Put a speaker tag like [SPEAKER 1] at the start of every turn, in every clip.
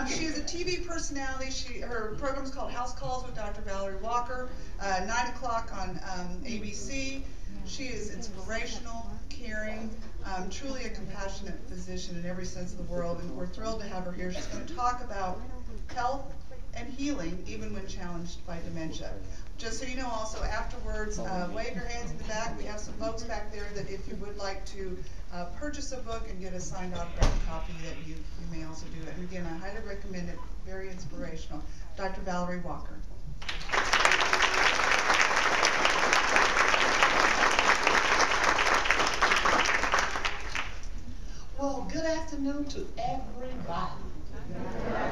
[SPEAKER 1] She is a TV personality. Her program is called House Calls with Dr. Valerie Walker, 9 o'clock on ABC. She is inspirational, caring, truly a compassionate physician in every sense of the word, and we're thrilled to have her here. She's going to talk about health and healing, even when challenged by dementia. Just so you know, also afterwards, wave your hands in the back. We have some folks back there that if you would like to purchase a book and get a signed autographed copy, that you may also do it. And again, I highly recommend it. Very inspirational. Dr. Valerie Walker.
[SPEAKER 2] Well, good afternoon to everybody.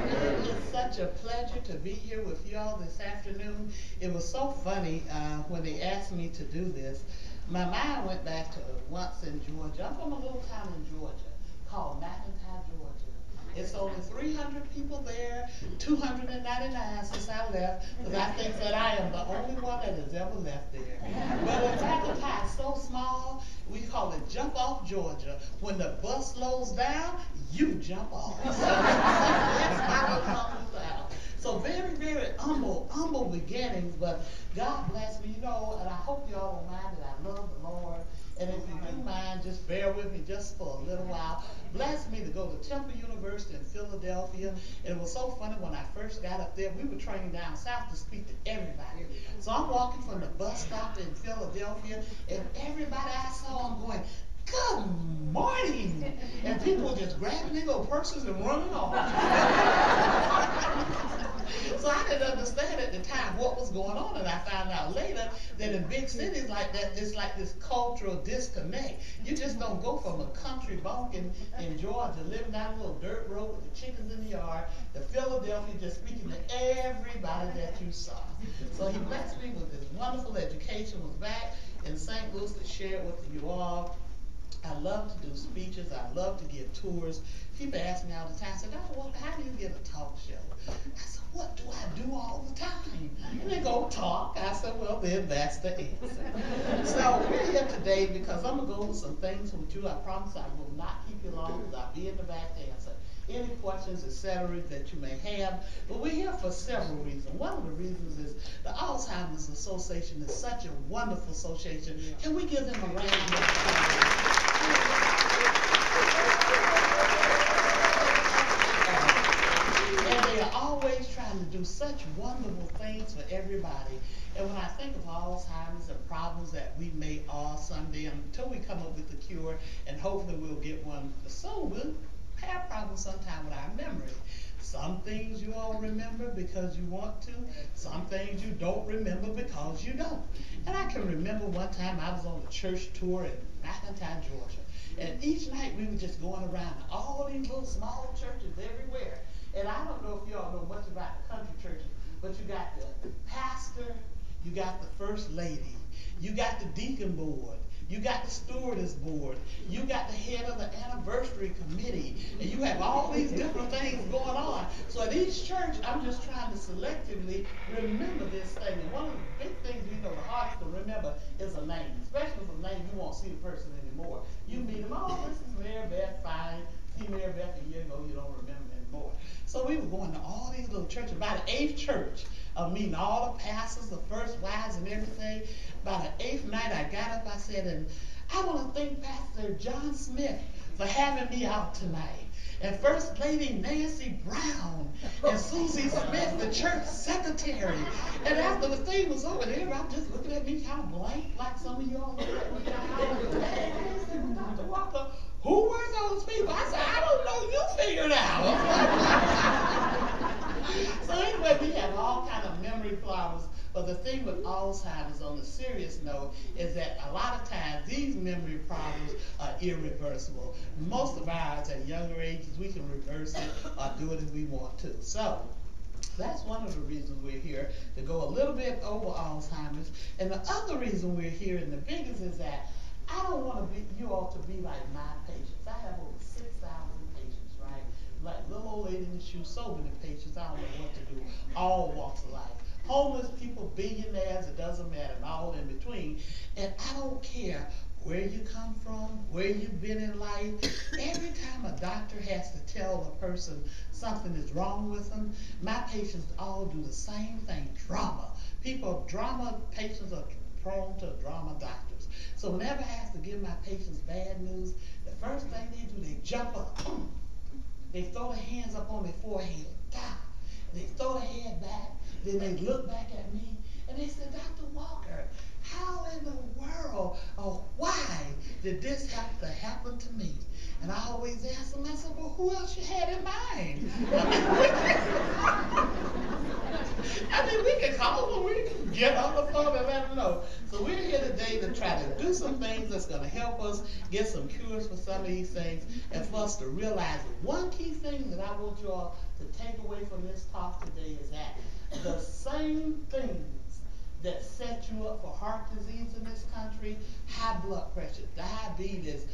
[SPEAKER 2] It is such a pleasure to be here with you all this afternoon. It was so funny when they asked me to do this. My mind went back to once in Georgia. I'm from a little town in Georgia called McIntyre, Georgia. It's only 300 people there, 299 since I left, because I think that I am the only one that has ever left there. But in McIntyre, it's so small, we call it Jump Off Georgia. When the bus slows down, you jump off. So that's how it comes out. So very, very humble beginnings, but God bless me, and I hope you all don't mind that I love the Lord. And if you do mind, just bear with me just for a little while. Blessed me to go to Temple University in Philadelphia. And it was so funny when I first got up there, we were trained down south to speak to everybody. So I'm walking from the bus stop in Philadelphia, and everybody I saw, I'm going, "Good morning!" And people were just grabbing their little purses and running off. So I didn't understand at the time what was going on, and I found out later that in big cities like that, it's like this cultural disconnect. You just don't go from a country bumpkin in Georgia, living down a little dirt road with the chickens in the yard, to Philadelphia just speaking to everybody that you saw. So he blessed me with this wonderful education, was back in St. Louis to share it with you all. I love to do speeches. I love to give tours. People ask me all the time, I said, how do you get a talk show? I said, what do I do all the time? And they go, talk. I said, well, then that's the answer. So we're here today because I'm going to go over some things with you. I promise I will not keep you long, because I'll be in the back to answer any questions, etc., that you may have. But we're here for several reasons. One of the reasons is the Alzheimer's Association is such a wonderful association. Can we give them a round of applause? And they are always trying to do such wonderful things for everybody. And when I think of Alzheimer's and problems that we may all someday, until we come up with a cure, and hopefully we'll get one soon, we'll have problems sometime with our memory. Some things you all remember because you want to. Some things you don't remember because you don't. And I can remember one time I was on a church tour in McIntyre, Georgia. And each night we were just going around to all these little small churches everywhere. And I don't know if you all know much about the country churches, but you got the pastor, you got the first lady, you got the deacon board, you got the stewardess board, you got the head of the anniversary committee, and you have all these different things going on. So at each church, I'm just trying to selectively remember this thing. And one of the big things, the hardest to remember is a name, especially if a name you won't see the person anymore. You meet them, oh, this is Mary Beth, fine. See Mary Beth a year ago, you don't remember anymore. So we were going to all these little churches. By the 8th church, of meeting all the pastors, the first wives and everything. By the 8th night, I got up, I said, and I want to thank Pastor John Smith for having me out tonight. And First Lady Nancy Brown and Susie Smith, the church secretary. And after the thing was over there, I'm just looking at me kind of blank, like some of y'all look at me. Hey, Dr. Walker, who were those people? I said, I don't know, you figure it out. So anyway, we have all kind of memory problems. But the thing with Alzheimer's, on a serious note, is that a lot of times these memory problems are irreversible. Most of ours at younger ages, we can reverse it or do it if we want to. So that's one of the reasons we're here, to go a little bit over Alzheimer's. And the other reason we're here, and the biggest, is that I don't want you all to be like my patients. I have over 6,000 patients, right? Like little old lady in the shoe, so many patients, I don't know what to do. All walks of life. Homeless people, billionaires, it doesn't matter, and all in between. And I don't care where you come from, where you've been in life. Every time a doctor has to tell a person something is wrong with them, my patients all do the same thing, drama. Drama patients are prone to drama doctors. So whenever I have to give my patients bad news, the first thing they do, they jump up. They throw their hands up on their forehead, they throw their head back, then they look back at me, and they say, Dr. Walker, how in the world, or why did this have to happen to me? And I always ask them, I said, well, who else you had in mind? I mean, we can call them, we can get on the phone and let them know. So we're here today to try to do some things that's going to help us get some cures for some of these things, and for us to realize that one key thing that I want you all to take away from this talk today is that the same things that set you up for heart disease in this country, high blood pressure, diabetes,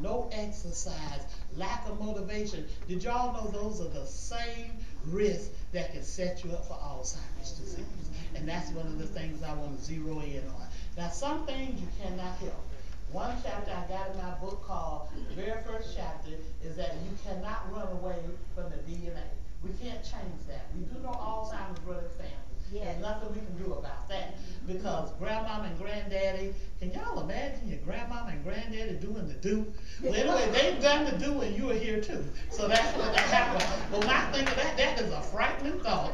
[SPEAKER 2] no exercise, lack of motivation. Did y'all know those are the same risks that can set you up for Alzheimer's disease? And that's one of the things I want to zero in on. Now, some things you cannot help. One chapter I got in my book called, the very first chapter, is that you cannot run away from the DNA. We can't change that. We do know Alzheimer's running family. Yes. There's nothing we can do about that, because grandmama and granddaddy, can y'all imagine your grandmama and granddaddy doing the do? Well, anyway, they've done the do and you were here too. So that's what that happened. Well, when I think of that, that is a frightening thought.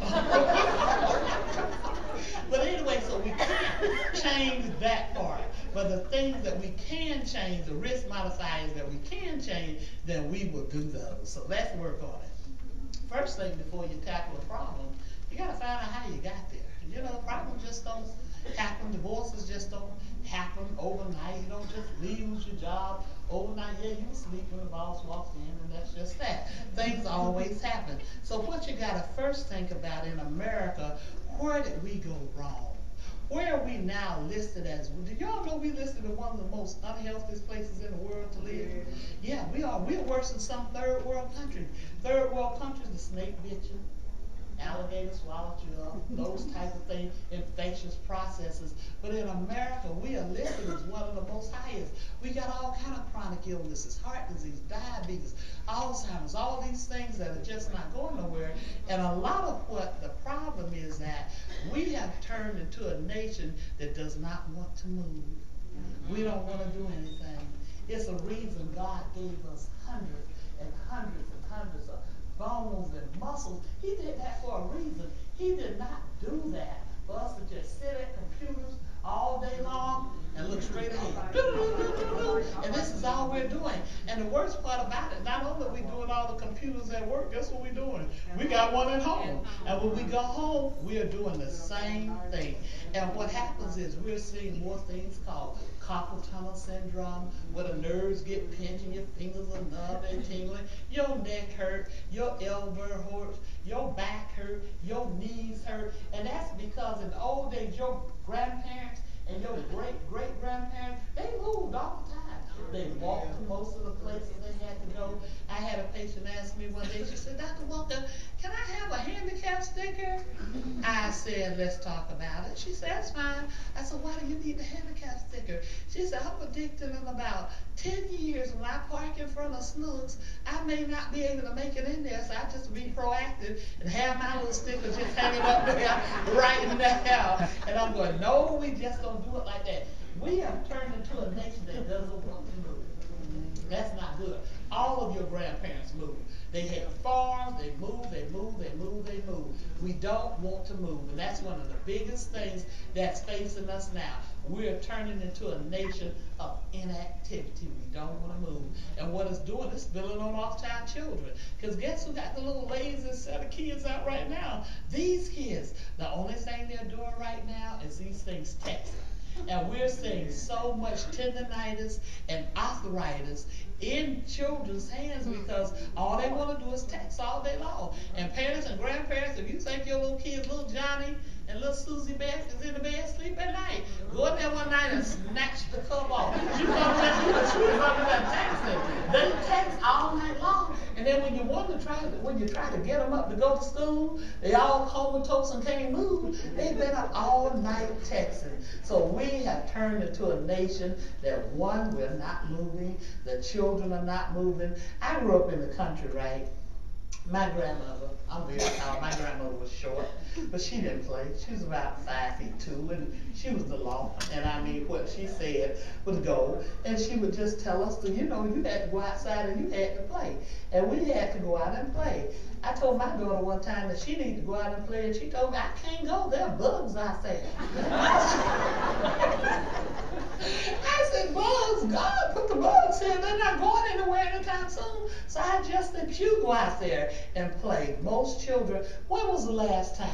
[SPEAKER 2] But anyway, so we can't change that part. But the things that we can change, the risk modifiers that we can change, then we will do those. So let's work on it. First thing before you tackle a problem, you got to find out how you got there. You know, problems just don't happen. Divorces just don't happen overnight. You don't just lose your job overnight. Yeah, you sleep when the boss walks in, and that's just that. Things always happen. So what you got to first think about in America, where did we go wrong? Where are we now listed as? Did y'all know we listed as one of the most unhealthiest places in the world to live? Yeah, we are. We're worse than some third world countries. Third world countries, the snake bit you, alligator swallowed you up, those type of things, infectious processes. But in America, we are listed as one of the most highest. We got all kind of chronic illnesses, heart disease, diabetes, Alzheimer's, all these things that are just not going nowhere. And a lot of what the problem is that we have turned into a nation that does not want to move. We don't want to do anything. It's a reason God gave us hundreds and hundreds and hundreds of bones and muscles. He did that for a reason. He did not do that for us to just sit at computers all day long and look straight ahead. And this is all we're doing. And the worst part about it, not only are we doing all the computers at work, guess what we're doing? We got one at home. And when we go home, we are doing the same thing. And what happens is we're seeing more things called carpal tunnel syndrome, where the nerves get pinched and your fingers are numb and tingling, your neck hurt, your elbow hurts, your back hurt, your knees hurt. And that's because in the old days, your grandparents and your great-great-grandparents, they moved all the time. They walked to most of the places they had to go. I had a patient ask me one day, she said, Dr. Walker, can I have a handicap sticker? I said, let's talk about it. She said, that's fine. I said, why do you need a handicap sticker? She said, I'm predicting in about 10 years when I park in front of Snooks, I may not be able to make it in there, so I just be proactive and have my little sticker just hanging up there right now. And I'm going, no, we just don't do it like that. We have turned into a nation that doesn't want to move. That's not good. All of your grandparents moved. They had farms, they moved, they moved, they moved, they moved. We don't want to move, and that's one of the biggest things that's facing us now. We're turning into a nation of inactivity. We don't want to move. And what it's doing is spilling on off to our children. Because guess who got the little lazy set of kids out right now? These kids. The only thing they're doing right now is these things texting. And we're seeing so much tendonitis and arthritis in children's hands because all they want to do is text all day long. And parents and grandparents, if you think your little kids, little Johnny and little Susie Beth is in the bed sleep at night, go in there one night and snatch the cover off. You're going to let you sleep under that texting. They text all night long. And then when you try to get them up to go to school, they all comatose and can't move. They've been up all night texting. So we have turned into a nation that, one, we're not moving. The children are not moving. I grew up in the country, right? My grandmother, I'm very tall, my grandmother was short, but she didn't play. She was about 5'2", and she was the law. And I mean, what she said would go. And she would just tell us to, you had to go outside and you had to play. And we had to go out and play. I told my daughter one time that she needed to go out and play, and she told me, I can't go, there are bugs out there. I said, bugs, God put the bugs here, they're not going anywhere anytime soon. So I just think you go out there and play. Most children, when was the last time?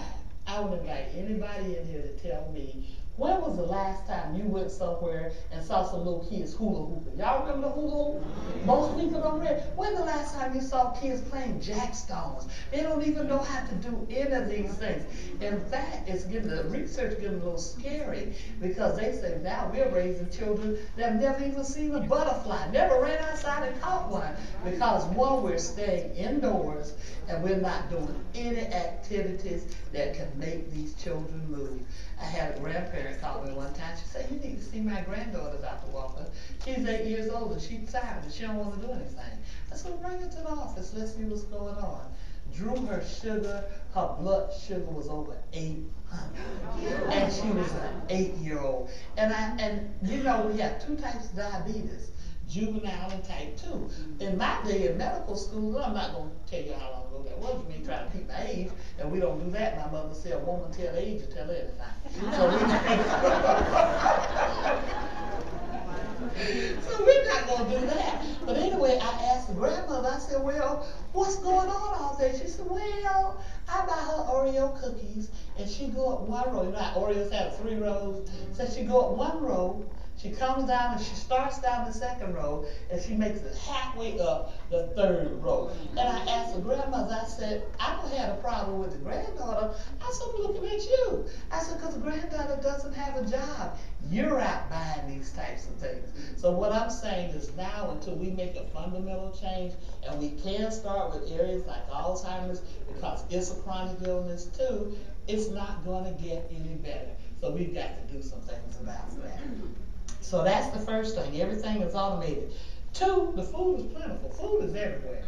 [SPEAKER 2] I would invite anybody in here to tell me, when was the last time you went somewhere and saw some little kids hula hooping? Y'all remember the hula hoop? Most people don't remember. When the last time you saw kids playing jackstones? They don't even know how to do any of these things. In fact, the research getting a little scary, because they say now we're raising children that have never even seen a butterfly, never ran outside and caught one, because one, we're staying indoors and we're not doing any activities that can make these children move. I had a grandparent call me one time. She said, you need to see my granddaughter, Dr. Walker. She's 8 years old and she's tired and she don't want to do anything. I said, bring her to the office. Let's see what's going on. Drew her sugar. Her blood sugar was over 800. And she was an 8-year-old. And we have two types of diabetes, juvenile and type 2. In my day in medical school, I'm not going to tell you how long ago that was. You may try to keep my age, and we don't do that. My mother said, a woman tell age or tell anything. So we're not going to do that. But anyway, I asked the grandmother, I said, well, what's going on all day? She said, well, I buy her Oreo cookies, and she go up one row. You know how Oreos have 3 rows? So she go up one row, she comes down and she starts down the second row, and she makes it halfway up the 3rd row. And I asked the grandmother, I said, I don't have a problem with the granddaughter. I said, I'm looking at you. I said, because the granddaughter doesn't have a job. You're out buying these types of things. So what I'm saying is now, until we make a fundamental change, and we can start with areas like Alzheimer's, because it's a chronic illness too, it's not going to get any better. So we've got to do some things about that. So that's the first thing. Everything is automated. 2, the food is plentiful. Food is everywhere.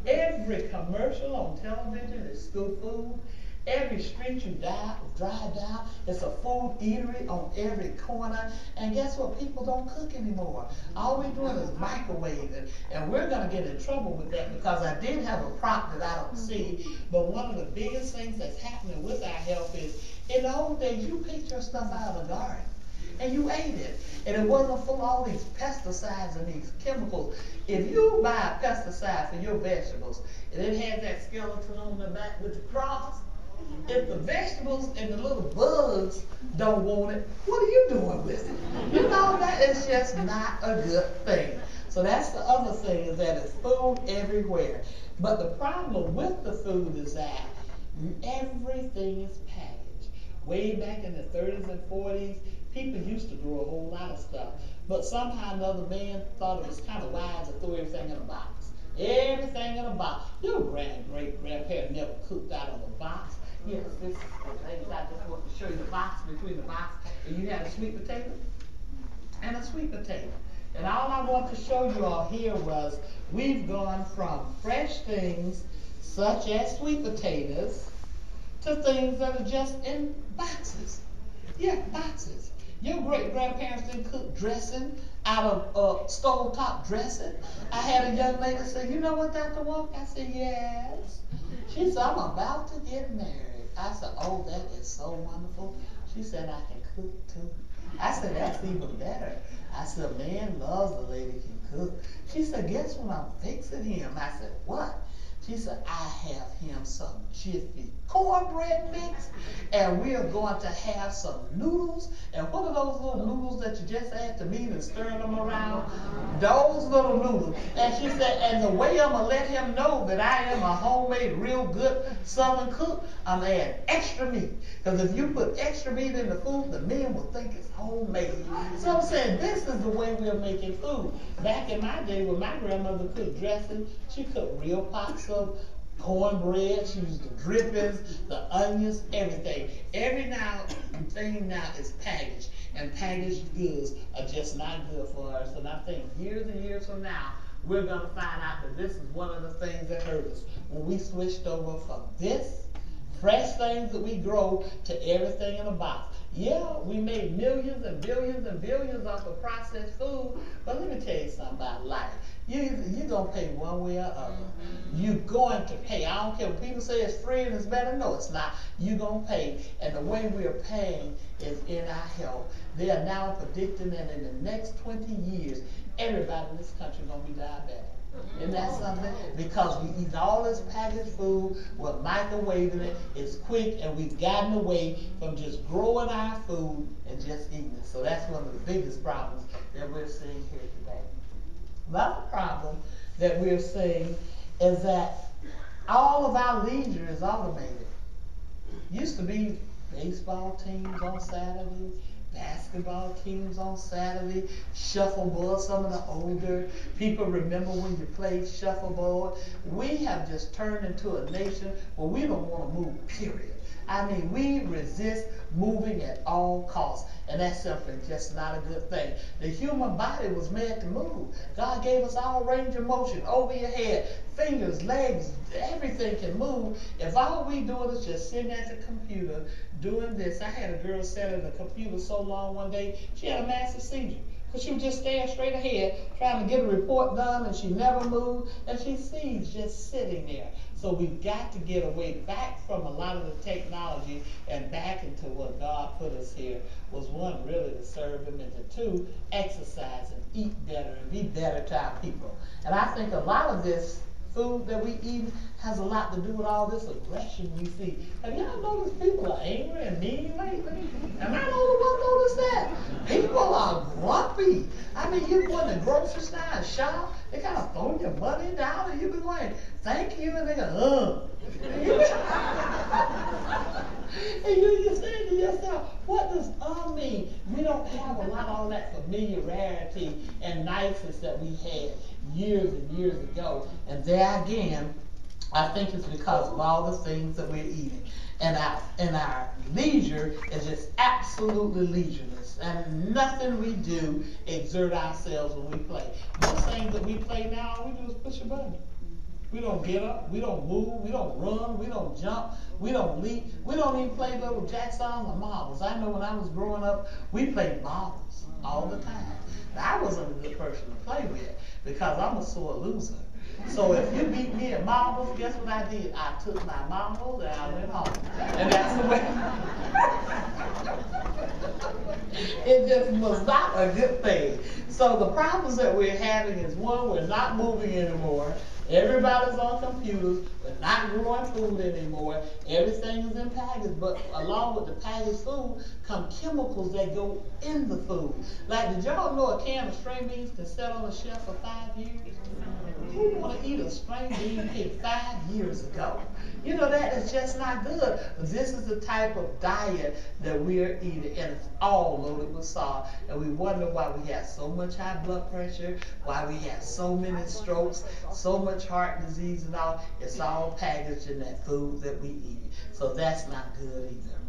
[SPEAKER 2] Every commercial on television is good food. Every street you drive down, it's a food eatery on every corner. And guess what? People don't cook anymore. All we're doing is microwaving. And we're going to get in trouble with that, because I did have a prop that I don't see. But one of the biggest things that's happening with our health is, in the old days, you picked your stuff out of the garden and you ate it. And it wasn't full of all these pesticides and these chemicals. If you buy a pesticide for your vegetables and it has that skeleton on the back with the cross, if the vegetables and the little bugs don't want it, what are you doing with it? You know, that is just not a good thing. So that's the other thing, is that it's food everywhere. But the problem with the food is that everything is packaged. Way back in the 30s and 40s, people used to grow a whole lot of stuff. But somehow another man thought it was kind of wise to throw everything in a box. Everything in a box. Your great-grandparent never cooked out of a box. Yes, this is the things I just want to show you, the box between the box. And you had a sweet potato and a sweet potato. And all I want to show you all here was, we've gone from fresh things such as sweet potatoes to things that are just in boxes. Yeah, boxes. Your great-grandparents didn't cook dressing out of stove-top dressing. I had a young lady say, you know what, Dr. Walker? I said, yes. She said, I'm about to get married. I said, oh, that is so wonderful. She said, I can cook too. I said, that's even better. I said, a man loves a lady can cook. She said, guess what I'm fixing him? I said, what? She said, I have him some jiffy cornbread mix, and we are going to have some noodles. And what are those little noodles that you just add to meat and stirring them around? Those little noodles. And she said, and the way I'm gonna let him know that I am a homemade, real good Southern cook, I'm gonna add extra meat. Because if you put extra meat in the food, the men will think it's homemade. So I'm saying this is the way we're making food. Back in my day, when my grandmother cooked dressing, she cooked real pots of cornbread. She used the drippings, the onions, everything. Every thing now is packaged, and packaged goods are just not good for us. And I think years and years from now, we're going to find out that this is one of the things that hurt us when we switched over from this fresh things that we grow to everything in a box. Yeah, we made millions and billions and billions off of processed food, but let me tell you something about life. You're going to pay one way or other. You're going to pay. I don't care when people say it's free and it's better. No, it's not. You're going to pay. And the way we're paying is in our health. They are now predicting that in the next 20 years, everybody in this country is going to be diabetic. Isn't that something? Because we eat all this packaged food, we're microwaving it, it's quick, and we've gotten away from just growing our food and just eating it. So that's one of the biggest problems that we're seeing here today. Another problem that we're seeing is that all of our leisure is automated. Used to be baseball teams on Saturday, basketball teams on Saturday, shuffleboard. Some of the older people remember when you played shuffleboard. We have just turned into a nation where we don't want to move, period. I mean, we resist moving at all costs, and that's simply just not a good thing. The human body was made to move. God gave us all range of motion over your head, fingers, legs, everything can move. If all we doing is just sitting at the computer doing this. I had a girl sit at the computer so long one day, she had a massive seizure. Because she was just staring straight ahead, trying to get a report done, and she never moved, and she sees just sitting there. So we've got to get away back from a lot of the technology and back into what God put us here, was one, really to serve Him, and to two, exercise and eat better and be better to our people. And I think a lot of this food that we eat has a lot to do with all this aggression we see. Have y'all noticed people are angry and mean lately? Am I the only one noticed that? People are grumpy. I mean, you go in the grocery store and shop, they kind of throw your money down and you be going, thank you, and they go, and you say to yourself, what does mean? We don't have a lot of all that familiarity and niceness that we had years and years ago. And there again, I think it's because of all the things that we're eating. And our leisure is just absolutely leisureless. And nothing we do exert ourselves when we play. Most things that we play now, all we do is push a button. We don't get up, we don't move, we don't run, we don't jump, we don't leap, we don't even play little jack songs or marbles. I know when I was growing up, we played marbles all the time. Now, I wasn't a good person to play with because I'm a sore loser. So if you beat me at marbles, guess what I did? I took my marbles and I went home. And that's the way. It just was not a good thing. So the problems that we're having is, one, we're not moving anymore. Everybody's on computers. We're not growing food anymore. Everything is in packages. But along with the packaged food come chemicals that go in the food. Like, did y'all know a can of string beans can sit on the shelf for 5 years? Who want to eat a string bean cake 5 years ago? You know, that is just not good. This is the type of diet that we're eating, and it's all loaded with salt. And we wonder why we have so much high blood pressure, why we have so many strokes, so much heart disease and all. It's all packaged in that food that we eat. So that's not good either.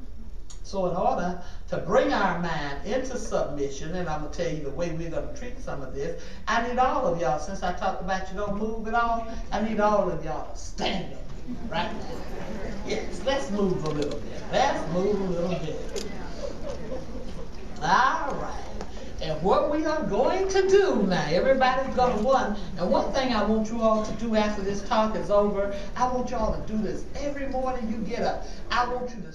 [SPEAKER 2] So in order to bring our mind into submission, and I'm going to tell you the way we're going to treat some of this, I need all of y'all, since I talked about you don't move at all, I need all of y'all to stand up right now. Yes, let's move a little bit. Let's move a little bit. All right. And what we are going to do now, everybody's going to run. And one thing I want you all to do after this talk is over, I want y'all to do this every morning you get up. I want you to